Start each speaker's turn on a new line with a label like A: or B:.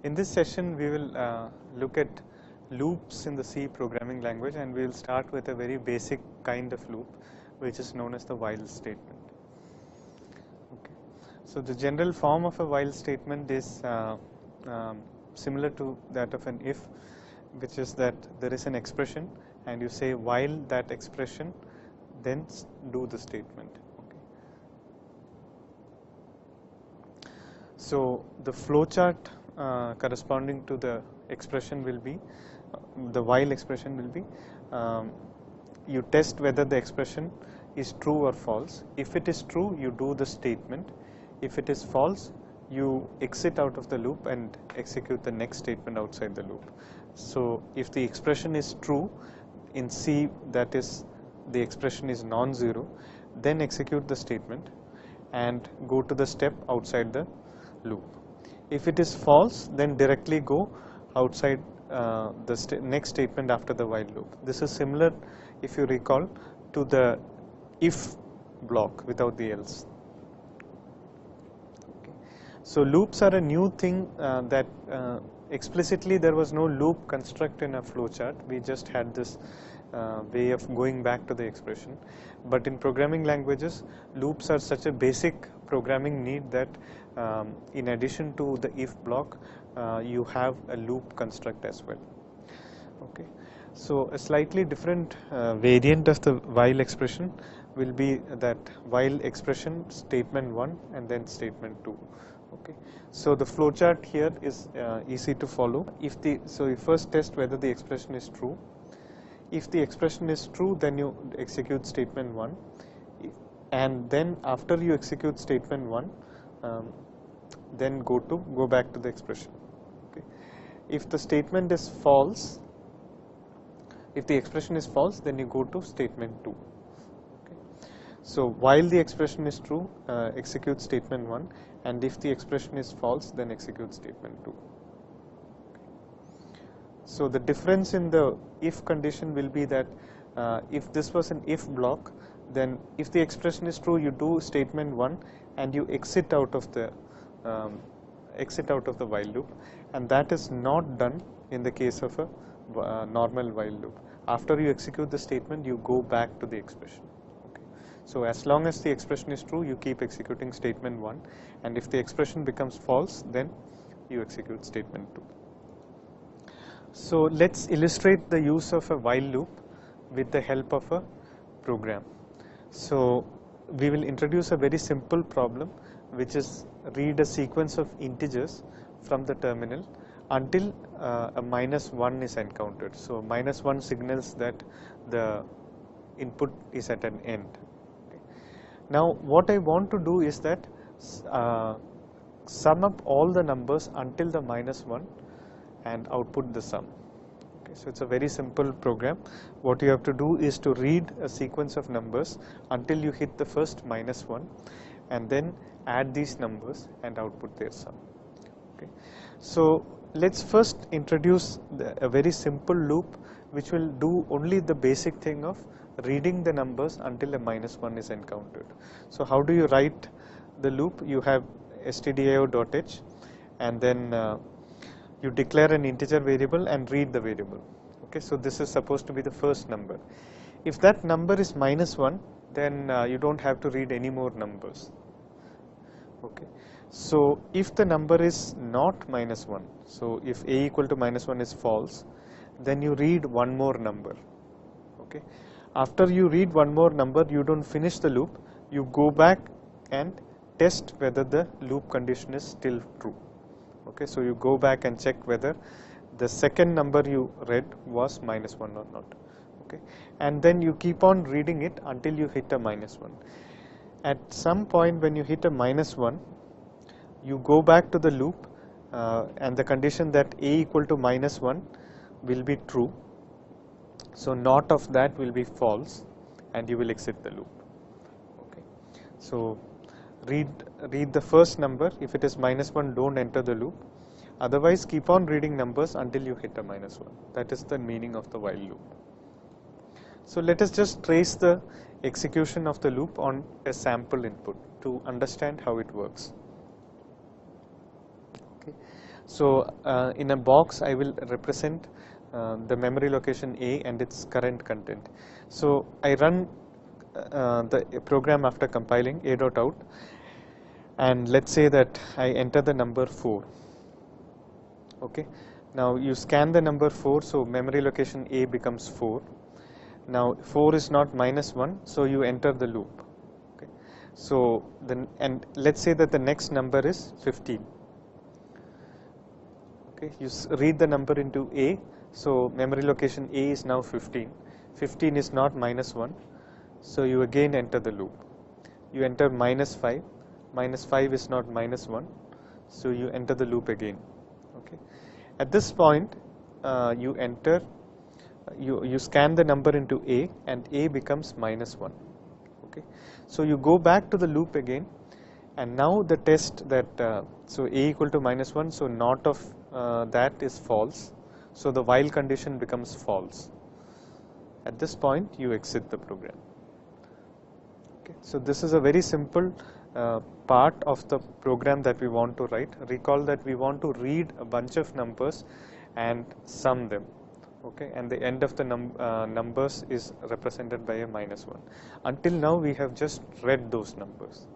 A: In this session, we will look at loops in the C programming language, and we will start with a very basic kind of loop, which is known as the while statement. Okay. So the general form of a while statement is similar to that of an if, which is that there is an expression and you say while that expression, then do the statement. Okay. So the flowchart corresponding to the expression will be, the while expression will be, you test whether the expression is true or false. If it is true, you do the statement. If it is false, you exit out of the loop and execute the next statement outside the loop. So if the expression is true in C, that is the expression is non-zero, then execute the statement and go to the step outside the loop. If it is false, then directly go outside the next statement after the while loop. This is similar, if you recall, to the if block without the else. Okay. So loops are a new thing that explicitly there was no loop construct in a flowchart. We just had this way of going back to the expression. But in programming languages, loops are such a basic programming need that in addition to the if block, you have a loop construct as well. Okay. So a slightly different variant of the while expression will be that while expression statement 1 and then statement 2. Okay. So the flowchart here is easy to follow. So you first test whether the expression is true. If the expression is true, then you execute statement 1, and then after you execute statement 1, then go back to the expression. Okay. If the statement is false, if the expression is false, then you go to statement 2. Okay. So while the expression is true, execute statement 1, and if the expression is false, then execute statement 2. So the difference in the if condition will be that if this was an if block, then if the expression is true, you do statement 1 and you exit out of the while loop, and that is not done in the case of a normal while loop. After you execute the statement, you go back to the expression. Okay. So as long as the expression is true, you keep executing statement 1, and if the expression becomes false, then you execute statement 2. So let's illustrate the use of a while loop with the help of a program. So we will introduce a very simple problem, which is read a sequence of integers from the terminal until a -1 is encountered. So -1 signals that the input is at an end. Okay. Now what I want to do is that sum up all the numbers until the -1 and output the sum. Okay, so it's a very simple program. What you have to do is to read a sequence of numbers until you hit the first -1, and then add these numbers and output their sum. Okay. So let's first introduce a very simple loop which will do only the basic thing of reading the numbers until a -1 is encountered. So how do you write the loop? You have stdio.h, and then you declare an integer variable and read the variable. Okay, so this is supposed to be the first number. If that number is -1, then you don't have to read any more numbers. Okay, so if the number is not -1, so if a equal to -1 is false, then you read one more number. Okay, after you read one more number, you don't finish the loop. You go back and test whether the loop condition is still true. Okay, so you go back and check whether the second number you read was -1 or not. Okay, and then you keep on reading it until you hit a -1. At some point when you hit a -1, you go back to the loop and the condition that a equal to -1 will be true. So not of that will be false, and you will exit the loop. Okay, so read the first number. If it is -1, don't enter the loop. Otherwise, keep on reading numbers until you hit a -1. That is the meaning of the while loop. So let us just trace the execution of the loop on a sample input to understand how it works. Okay. So in a box I will represent the memory location A and its current content. So I run the program after compiling a.out, and let's say that I enter the number 4. Okay, now you scan the number 4, so memory location A becomes 4. Now 4 is not -1, so you enter the loop. Okay, so then, and let's say that the next number is 15. Okay, you read the number into A, so memory location A is now 15. 15 is not -1, so you again enter the loop. You enter -5. -5 is not -1, so you enter the loop again. Okay, at this point you enter, you scan the number into A, and A becomes -1. Okay, so you go back to the loop again, and now the test that so A equal to -1, so not of that is false, so the while condition becomes false. At this point you exit the program. Okay, so this is a very simple part of the program that we want to write. Recall that we want to read a bunch of numbers and sum them. Okay, and the end of the numbers is represented by a -1. Until now we have just read those numbers.